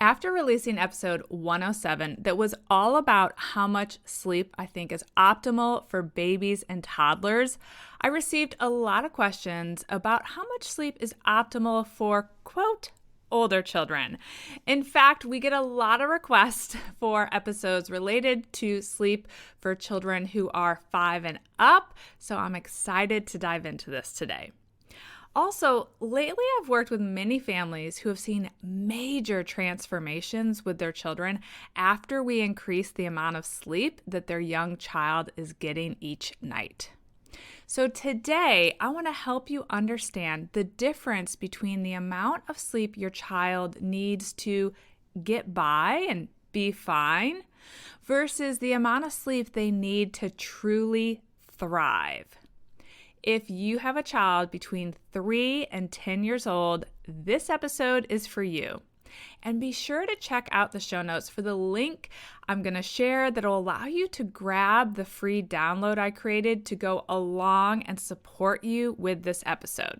After releasing episode 107 that was all about how much sleep I think is optimal for babies and toddlers, I received a lot of questions about how much sleep is optimal for, quote, older children. In fact, we get a lot of requests for episodes related to sleep for children who are 5 and up, so I'm excited to dive into this today. Also, lately I've worked with many families who have seen major transformations with their children after we increase the amount of sleep that their young child is getting each night. So today, I want to help you understand the difference between the amount of sleep your child needs to get by and be fine versus the amount of sleep they need to truly thrive. If you have a child between 3 and 10 years old, this episode is for you. And be sure to check out the show notes for the link I'm going to share that will allow you to grab the free download I created to go along and support you with this episode.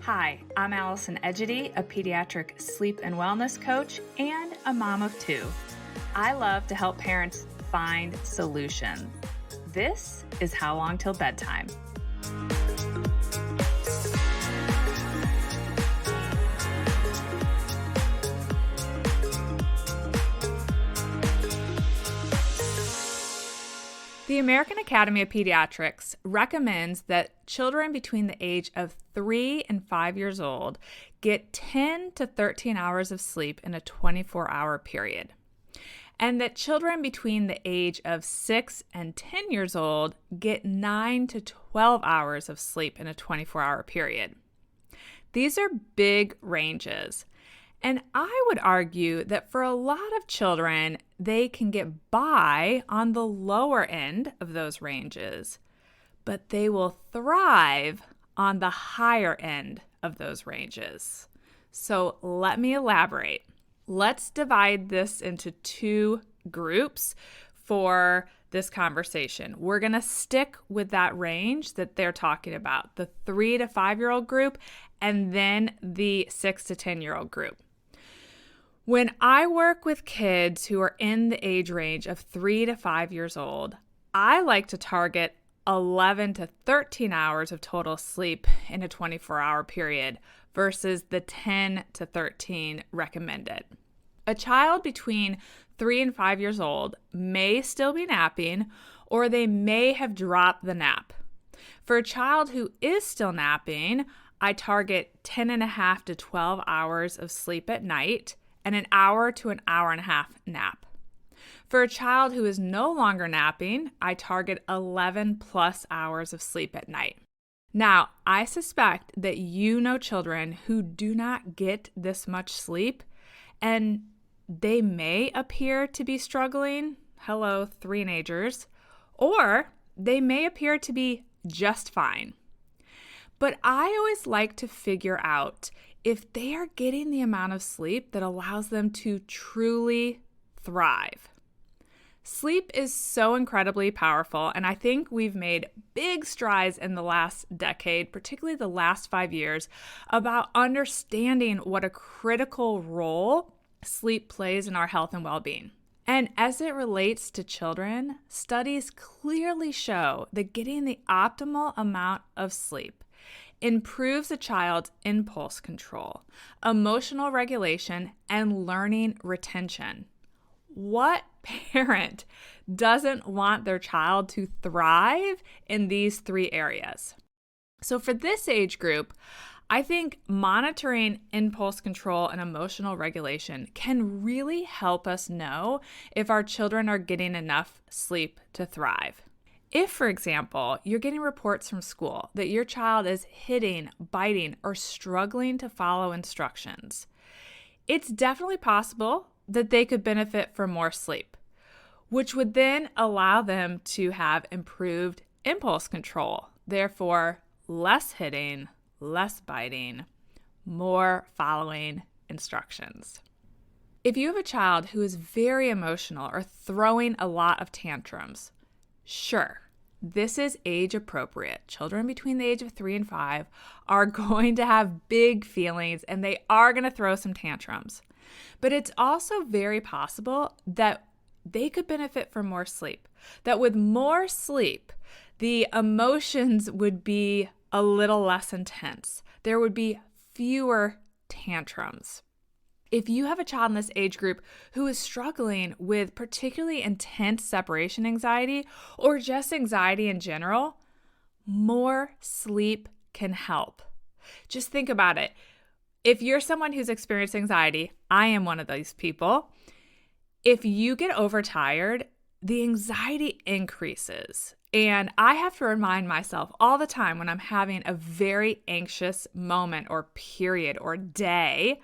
Hi, I'm Allison Egidi, a pediatric sleep and wellness coach and a mom of 2. I love to help parents find solutions. This is How Long Till Bedtime. The American Academy of Pediatrics recommends that children between the age of 3 and 5 years old get 10 to 13 hours of sleep in a 24-hour period, and that children between the age of 6 and 10 years old get 9 to 12 hours of sleep in a 24-hour period. These are big ranges. And I would argue that for a lot of children, they can get by on the lower end of those ranges, but they will thrive on the higher end of those ranges. So let me elaborate. Let's divide this into 2 groups for this conversation. We're going to stick with that range that they're talking about, the 3 to 5-year-old group, and then the 6 to 10-year-old group. When I work with kids who are in the age range of 3 to 5 years old, I like to target 11 to 13 hours of total sleep in a 24-hour period versus the 10 to 13 recommended. A child between 3 and 5 years old may still be napping, or they may have dropped the nap. For a child who is still napping, I target 10.5 to 12 hours of sleep at night and an hour to an hour and a half nap. For a child who is no longer napping, I target 11 plus hours of sleep at night. Now, I suspect that you know children who do not get this much sleep, and they may appear to be struggling, hello, three-nagers, or they may appear to be just fine. But I always like to figure out if they are getting the amount of sleep that allows them to truly thrive. Sleep is so incredibly powerful, and I think we've made big strides in the last decade, particularly the last 5 years, about understanding what a critical role sleep plays in our health and well-being. And as it relates to children, studies clearly show that getting the optimal amount of sleep improves a child's impulse control, emotional regulation, and learning retention. What parent doesn't want their child to thrive in these 3 areas? So for this age group, I think monitoring impulse control and emotional regulation can really help us know if our children are getting enough sleep to thrive. If, for example, you're getting reports from school that your child is hitting, biting, or struggling to follow instructions, it's definitely possible that they could benefit from more sleep, which would then allow them to have improved impulse control, therefore less hitting, less biting, more following instructions. If you have a child who is very emotional or throwing a lot of tantrums, sure, this is age appropriate. Children between the age of 3 and 5 are going to have big feelings and they are going to throw some tantrums. But it's also very possible that they could benefit from more sleep. That with more sleep, the emotions would be a little less intense. There would be fewer tantrums. If you have a child in this age group who is struggling with particularly intense separation anxiety or just anxiety in general, more sleep can help. Just think about it. If you're someone who's experienced anxiety, I am one of those people. If you get overtired, the anxiety increases. And I have to remind myself all the time when I'm having a very anxious moment or period or day,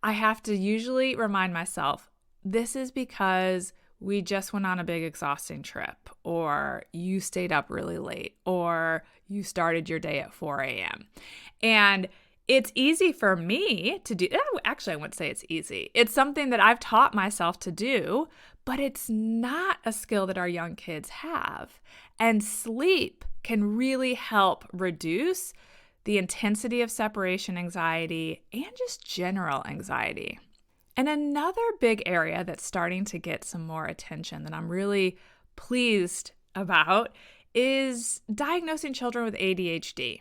I have to usually remind myself, this is because we just went on a big exhausting trip, or you stayed up really late, or you started your day at 4 a.m. And it's easy for me to do. Actually, I wouldn't say it's easy. It's something that I've taught myself to do, but it's not a skill that our young kids have. And sleep can really help reduce the intensity of separation anxiety and just general anxiety. And another big area that's starting to get some more attention that I'm really pleased about is diagnosing children with ADHD.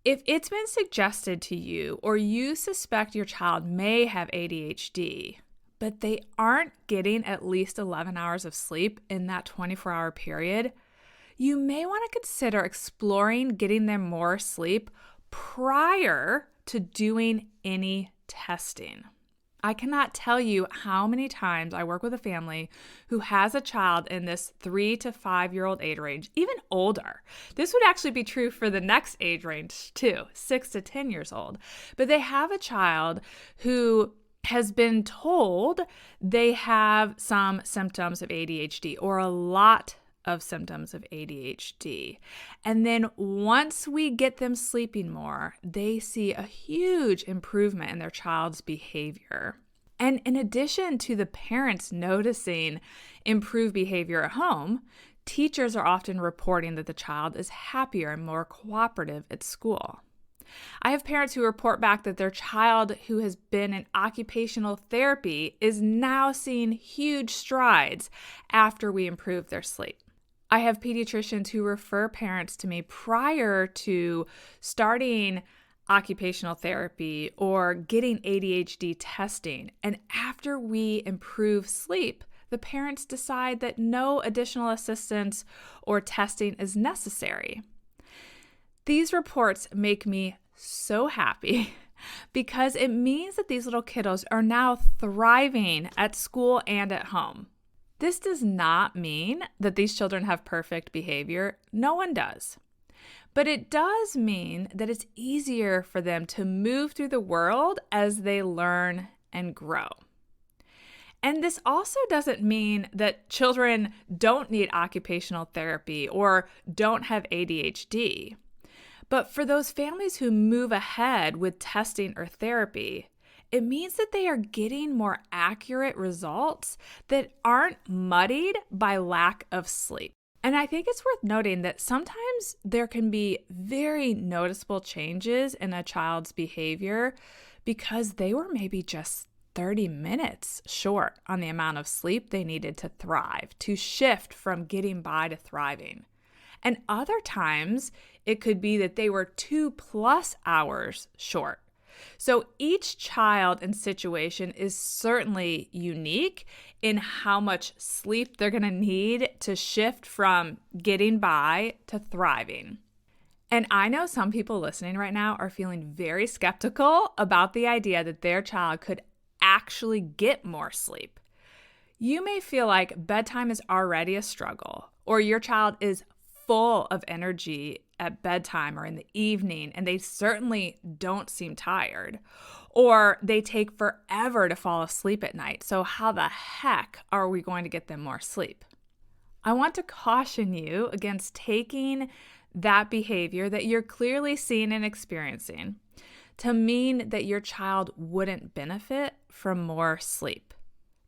If it's been suggested to you or you suspect your child may have ADHD, but they aren't getting at least 11 hours of sleep in that 24-hour period, you may want to consider exploring getting them more sleep prior to doing any testing. I cannot tell you how many times I work with a family who has a child in this 3 to 5-year-old age range, even older. This would actually be true for the next age range too, 6 to 10 years old. But they have a child who has been told they have some symptoms of ADHD or a lot of symptoms of ADHD. And then once we get them sleeping more, they see a huge improvement in their child's behavior. And in addition to the parents noticing improved behavior at home, teachers are often reporting that the child is happier and more cooperative at school. I have parents who report back that their child who has been in occupational therapy is now seeing huge strides after we improve their sleep. I have pediatricians who refer parents to me prior to starting occupational therapy or getting ADHD testing. And after we improve sleep, the parents decide that no additional assistance or testing is necessary. These reports make me so happy because it means that these little kiddos are now thriving at school and at home. This does not mean that these children have perfect behavior. No one does. But it does mean that it's easier for them to move through the world as they learn and grow. And this also doesn't mean that children don't need occupational therapy or don't have ADHD. But for those families who move ahead with testing or therapy, it means that they are getting more accurate results that aren't muddied by lack of sleep. And I think it's worth noting that sometimes there can be very noticeable changes in a child's behavior because they were maybe just 30 minutes short on the amount of sleep they needed to thrive, to shift from getting by to thriving. And other times, it could be that they were 2+ hours short. So each child and situation is certainly unique in how much sleep they're going to need to shift from getting by to thriving. And I know some people listening right now are feeling very skeptical about the idea that their child could actually get more sleep. You may feel like bedtime is already a struggle, or your child is full of energy at bedtime or in the evening, and they certainly don't seem tired, or they take forever to fall asleep at night. So how the heck are we going to get them more sleep? I want to caution you against taking that behavior that you're clearly seeing and experiencing to mean that your child wouldn't benefit from more sleep.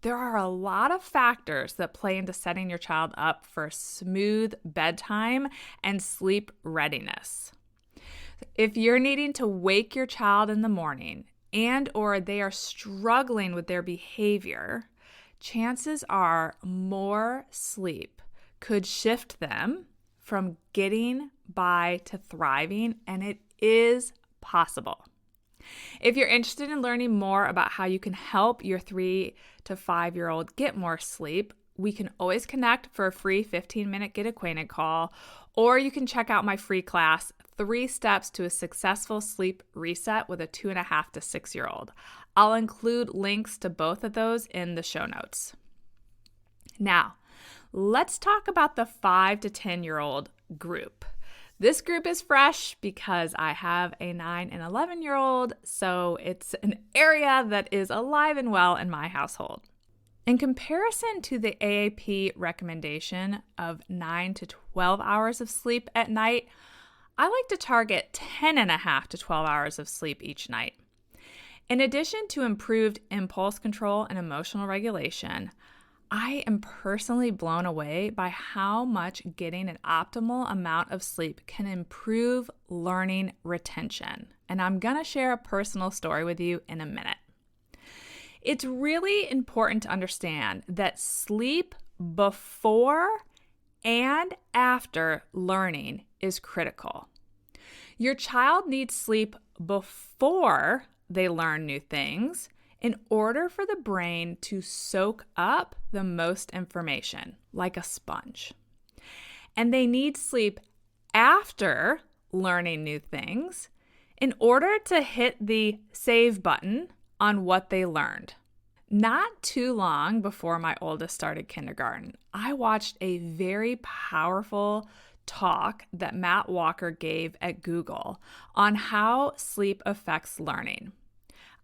There are a lot of factors that play into setting your child up for smooth bedtime and sleep readiness. If you're needing to wake your child in the morning and or they are struggling with their behavior, chances are more sleep could shift them from getting by to thriving, and it is possible. If you're interested in learning more about how you can help your 3 to 5-year-old get more sleep, we can always connect for a free 15-minute Get Acquainted call, or you can check out my free class, 3 Steps to a Successful Sleep Reset with a 2.5 to 6-year-old. I'll include links to both of those in the show notes. Now, let's talk about the 5 to 10-year-old group. This group is fresh because I have a 9 and 11-year-old, so it's an area that is alive and well in my household. In comparison to the AAP recommendation of 9 to 12 hours of sleep at night, I like to target 10.5 to 12 hours of sleep each night. In addition to improved impulse control and emotional regulation, I am personally blown away by how much getting an optimal amount of sleep can improve learning retention. And I'm going to share a personal story with you in a minute. It's really important to understand that sleep before and after learning is critical. Your child needs sleep before they learn new things in order for the brain to soak up the most information, like a sponge. And they need sleep after learning new things in order to hit the save button on what they learned. Not too long before my oldest started kindergarten, I watched a very powerful talk that Matt Walker gave at Google on how sleep affects learning.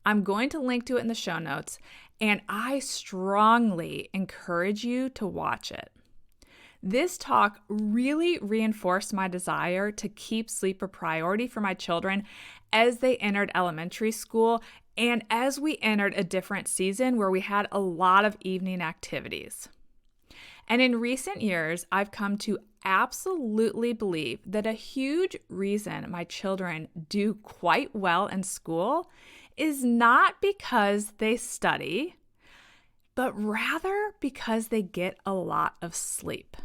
I'm going to link to it in the show notes, and I strongly encourage you to watch it. This talk really reinforced my desire to keep sleep a priority for my children as they entered elementary school and as we entered a different season where we had a lot of evening activities. And in recent years, I've come to absolutely believe that a huge reason my children do quite well in school is not because they study, but rather because they get a lot of sleep.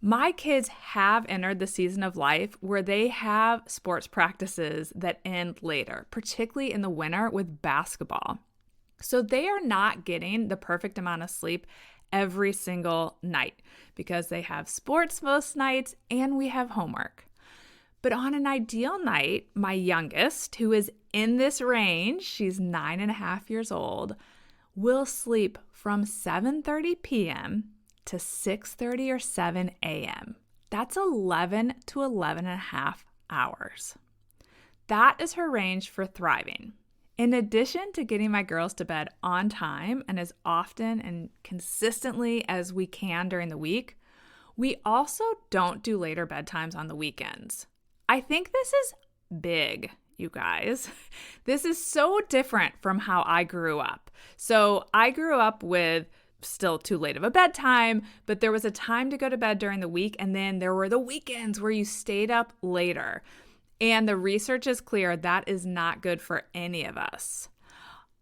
My kids have entered the season of life where they have sports practices that end later, particularly in the winter with basketball. So they are not getting the perfect amount of sleep every single night because they have sports most nights and we have homework. But on an ideal night, my youngest, who is in this range, she's 9.5 years old, will sleep from 7:30 p.m. to 6:30 or 7 a.m. That's 11 to 11.5 hours. That is her range for thriving. In addition to getting my girls to bed on time and as often and consistently as we can during the week, we also don't do later bedtimes on the weekends. I think this is big, you guys. This is so different from how I grew up. So I grew up with still too late of a bedtime, but there was a time to go to bed during the week, and then there were the weekends where you stayed up later. And the research is clear that is not good for any of us.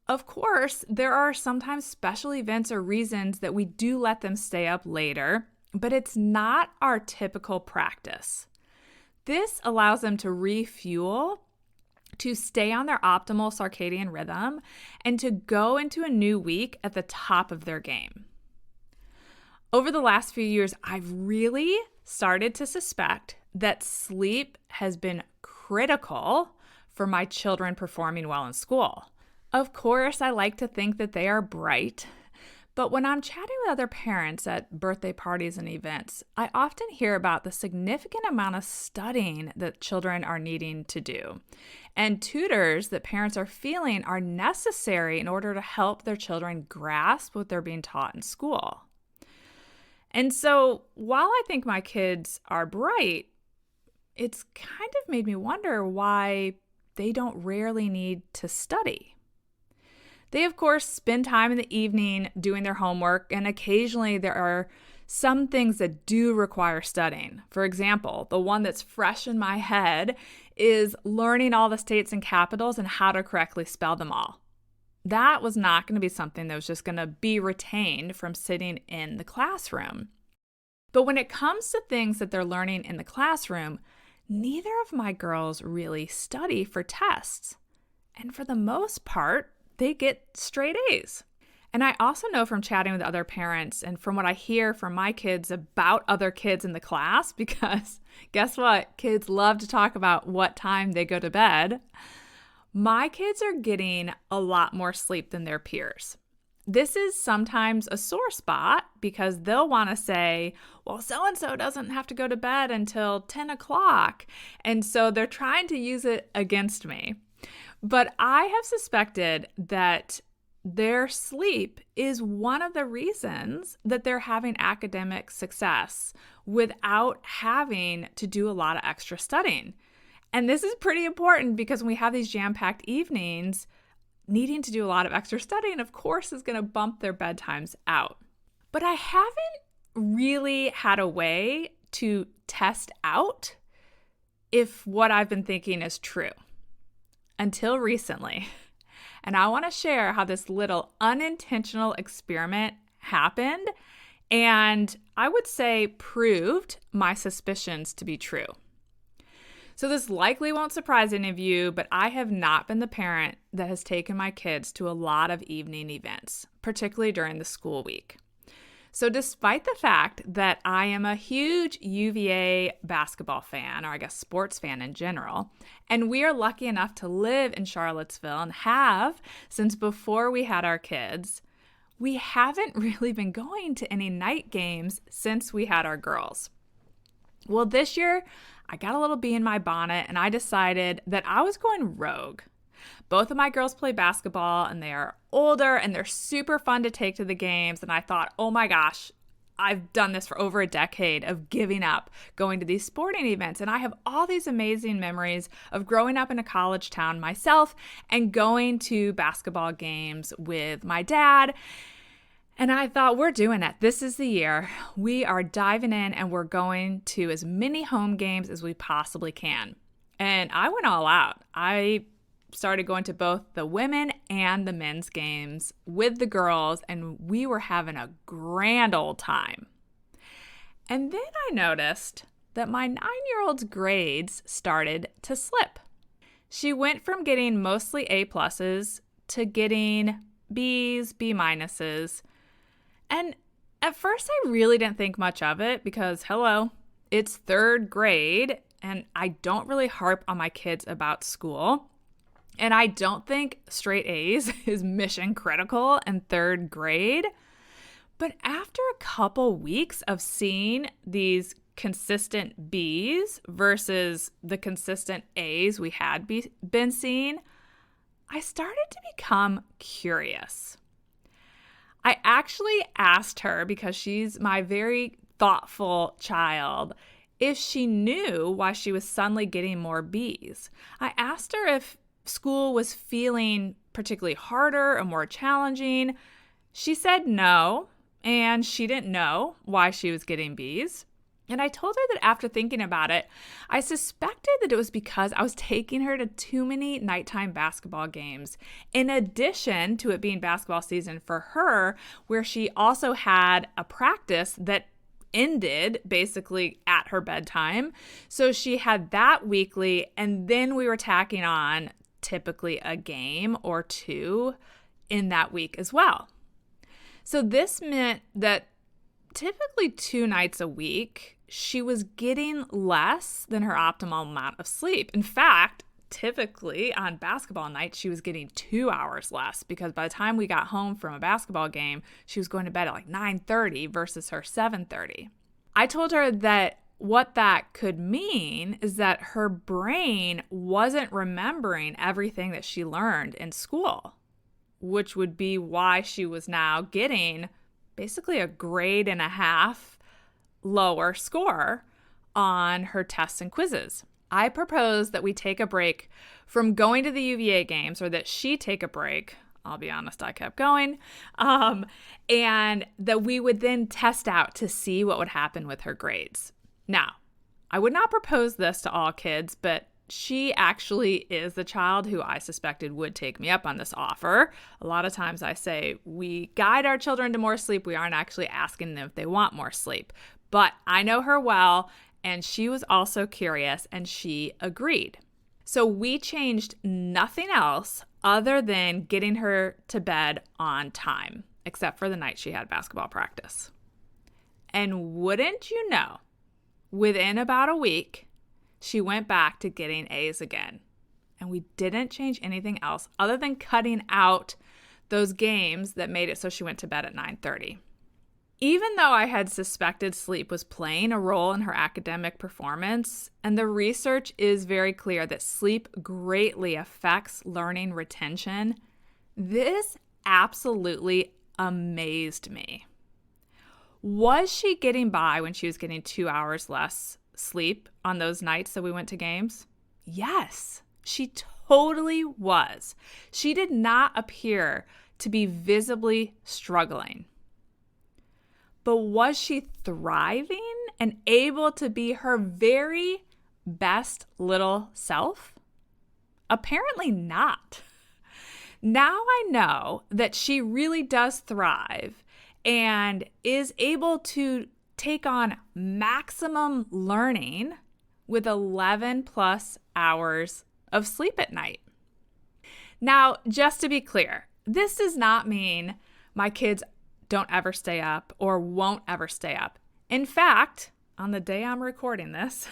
Of course, there are sometimes special events or reasons that we do let them stay up later, but it's not our typical practice. This allows them to refuel, to stay on their optimal circadian rhythm, and to go into a new week at the top of their game. Over the last few years, I've really started to suspect that sleep has been critical for my children performing well in school. Of course, I like to think that they are bright, but when I'm chatting with other parents at birthday parties and events, I often hear about the significant amount of studying that children are needing to do, and tutors that parents are feeling are necessary in order to help their children grasp what they're being taught in school. And so while I think my kids are bright, it's kind of made me wonder why they don't rarely need to study. They, of course, spend time in the evening doing their homework, and occasionally there are some things that do require studying. For example, the one that's fresh in my head is learning all the states and capitals and how to correctly spell them all. That was not going to be something that was just going to be retained from sitting in the classroom. But when it comes to things that they're learning in the classroom, neither of my girls really study for tests. And for the most part, they get straight A's. And I also know from chatting with other parents and from what I hear from my kids about other kids in the class, because guess what? Kids love to talk about what time they go to bed. My kids are getting a lot more sleep than their peers. This is sometimes a sore spot because they'll want to say, well, so-and-so doesn't have to go to bed until 10 o'clock. And so they're trying to use it against me. But I have suspected that their sleep is one of the reasons that they're having academic success without having to do a lot of extra studying. And this is pretty important because when we have these jam-packed evenings, needing to do a lot of extra studying, of course, is going to bump their bedtimes out. But I haven't really had a way to test out if what I've been thinking is true until recently. And I want to share how this little unintentional experiment happened and I would say proved my suspicions to be true. So this likely won't surprise any of you, but I have not been the parent that has taken my kids to a lot of evening events, particularly during the school week. So despite the fact that I am a huge UVA basketball fan, or I guess sports fan in general, and we are lucky enough to live in Charlottesville and have since before we had our kids, we haven't really been going to any night games since we had our girls. Well, this year, I got a little bee in my bonnet and I decided that I was going rogue. Both of my girls play basketball and they are older and they're super fun to take to the games. And I thought, oh my gosh, I've done this for over a decade of giving up going to these sporting events. And I have all these amazing memories of growing up in a college town myself and going to basketball games with my dad. And I thought, we're doing it. This is the year. We are diving in and we're going to as many home games as we possibly can. And I went all out. I started going to both the women and the men's games with the girls, and we were having a grand old time. And then I noticed that my 9-year-old's grades started to slip. She went from getting mostly A pluses to getting B's, B minuses. And at first I really didn't think much of it because, hello, it's third grade and I don't really harp on my kids about school. And I don't think straight A's is mission critical in third grade. But after a couple weeks of seeing these consistent B's versus the consistent A's we had been seeing, I started to become curious. I actually asked her, because she's my very thoughtful child, if she knew why she was suddenly getting more B's. I asked her if school was feeling particularly harder or more challenging. She said no, and she didn't know why she was getting B's. And I told her that after thinking about it, I suspected that it was because I was taking her to too many nighttime basketball games, in addition to it being basketball season for her, where she also had a practice that ended basically at her bedtime. So she had that weekly, and then we were tacking on typically a game or two in that week as well. So this meant that typically 2 nights a week, she was getting less than her optimal amount of sleep. In fact, typically on basketball nights, she was getting 2 hours less because by the time we got home from a basketball game, she was going to bed at like 9:30 versus her 7:30. I told her that what that could mean is that her brain wasn't remembering everything that she learned in school, which would be why she was now getting basically a grade and a half lower score on her tests and quizzes. I proposed that we take a break from going to the UVA games, or that she take a break. I'll be honest, I kept going. And that we would then test out to see what would happen with her grades. Now, I would not propose this to all kids, but she actually is the child who I suspected would take me up on this offer. A lot of times I say we guide our children to more sleep. We aren't actually asking them if they want more sleep. But I know her well, and she was also curious, and she agreed. So we changed nothing else other than getting her to bed on time, except for the night she had basketball practice. And wouldn't you know, within about a week, she went back to getting A's again. And we didn't change anything else other than cutting out those games that made it so she went to bed at 9:30. Even though I had suspected sleep was playing a role in her academic performance, and the research is very clear that sleep greatly affects learning retention, this absolutely amazed me. Was she getting by when she was getting 2 hours less sleep on those nights that we went to games? Yes, she totally was. She did not appear to be visibly struggling. But was she thriving and able to be her very best little self? Apparently not. Now I know that she really does thrive and is able to take on maximum learning with 11 plus hours of sleep at night. Now, just to be clear, this does not mean my kids don't ever stay up or won't ever stay up. In fact, on the day I'm recording this,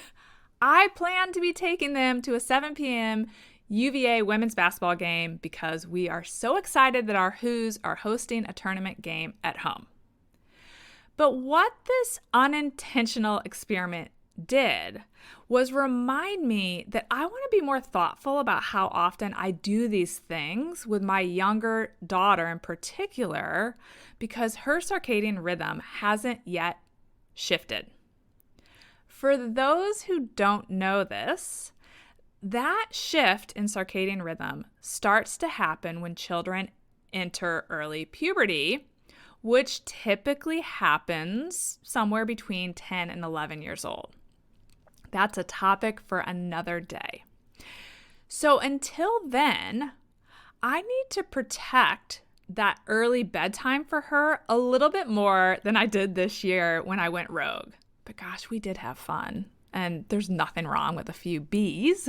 I plan to be taking them to a 7 p.m. UVA women's basketball game because we are so excited that our Who's are hosting a tournament game at home. But what this unintentional experiment did was remind me that I want to be more thoughtful about how often I do these things with my younger daughter in particular, because her circadian rhythm hasn't yet shifted. For those who don't know this, that shift in circadian rhythm starts to happen when children enter early puberty, which typically happens somewhere between 10 and 11 years old. That's a topic for another day. So until then, I need to protect that early bedtime for her a little bit more than I did this year when I went rogue. But gosh, we did have fun, and there's nothing wrong with a few B's.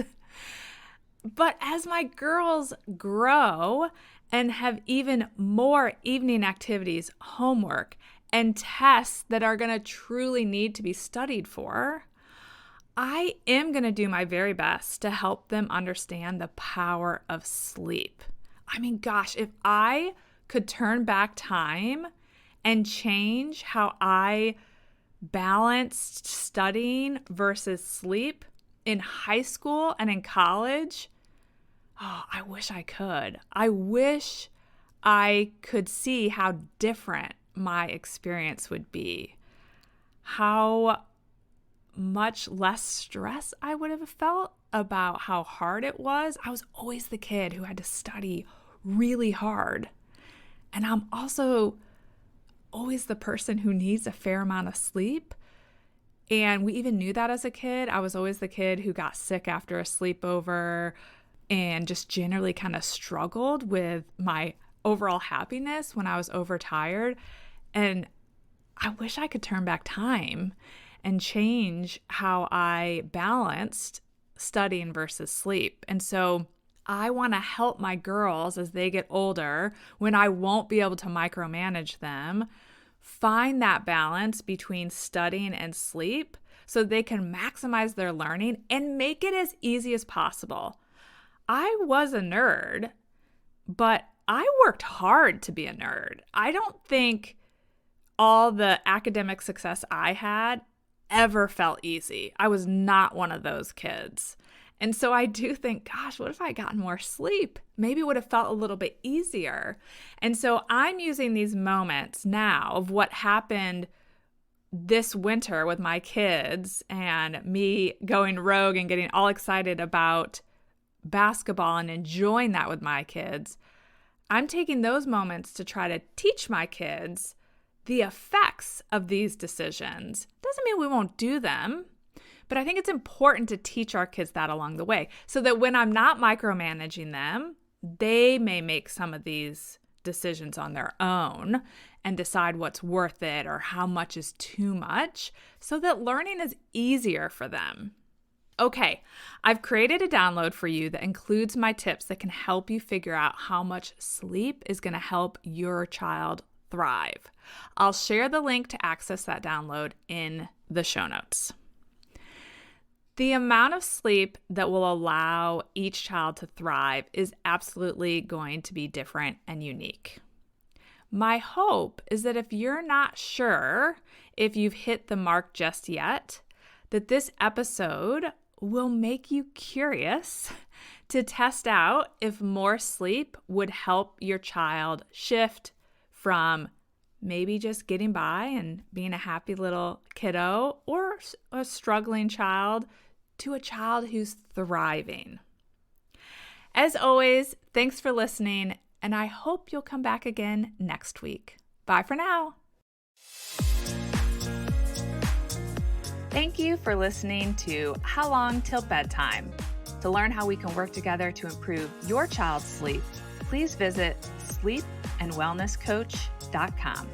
But as my girls grow and have even more evening activities, homework, and tests that are going to truly need to be studied for, I am going to do my very best to help them understand the power of sleep. I mean, gosh, if I could turn back time and change how I balanced studying versus sleep in high school and in college, oh, I wish I could. I wish I could see how different my experience would be. How much less stress I would have felt about how hard it was. I was always the kid who had to study really hard. And I'm also always the person who needs a fair amount of sleep. And we even knew that as a kid. I was always the kid who got sick after a sleepover and just generally kind of struggled with my overall happiness when I was overtired. And I wish I could turn back time and change how I balanced studying versus sleep. And so I want to help my girls as they get older, when I won't be able to micromanage them, find that balance between studying and sleep so they can maximize their learning and make it as easy as possible. I was a nerd, but I worked hard to be a nerd. I don't think all the academic success I had ever felt easy. I was not one of those kids. And so I do think, gosh, what if I got more sleep? Maybe it would have felt a little bit easier. And so I'm using these moments now of what happened this winter with my kids and me going rogue and getting all excited about basketball and enjoying that with my kids. I'm taking those moments to try to teach my kids the effects of these decisions. Doesn't mean we won't do them, but I think it's important to teach our kids that along the way so that when I'm not micromanaging them, they may make some of these decisions on their own and decide what's worth it or how much is too much so that learning is easier for them. Okay, I've created a download for you that includes my tips that can help you figure out how much sleep is going to help your child thrive. I'll share the link to access that download in the show notes. The amount of sleep that will allow each child to thrive is absolutely going to be different and unique. My hope is that if you're not sure if you've hit the mark just yet, that this episode will make you curious to test out if more sleep would help your child shift from maybe just getting by and being a happy little kiddo or a struggling child to a child who's thriving. As always, thanks for listening, and I hope you'll come back again next week. Bye for now. Thank you for listening to How Long Till Bedtime. To learn how we can work together to improve your child's sleep, please visit sleepandwellnesscoach.com.